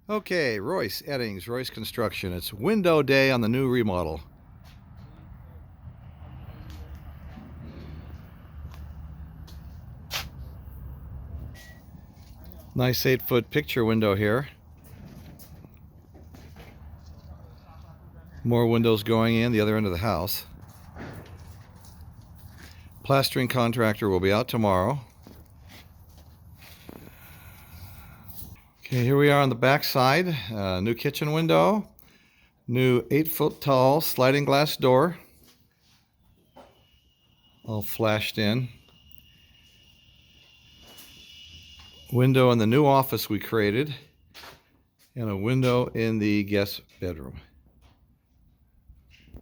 Okay, Royce Eddings, Royce Construction. It's window day on the new remodel. Nice 8-foot picture window here. More windows going in the other end of the house. Plastering contractor will be out tomorrow. Okay, here we are on the back side. New kitchen window. New 8-foot tall sliding glass door. All flashed in. Window in the new office we created. And a window in the guest bedroom.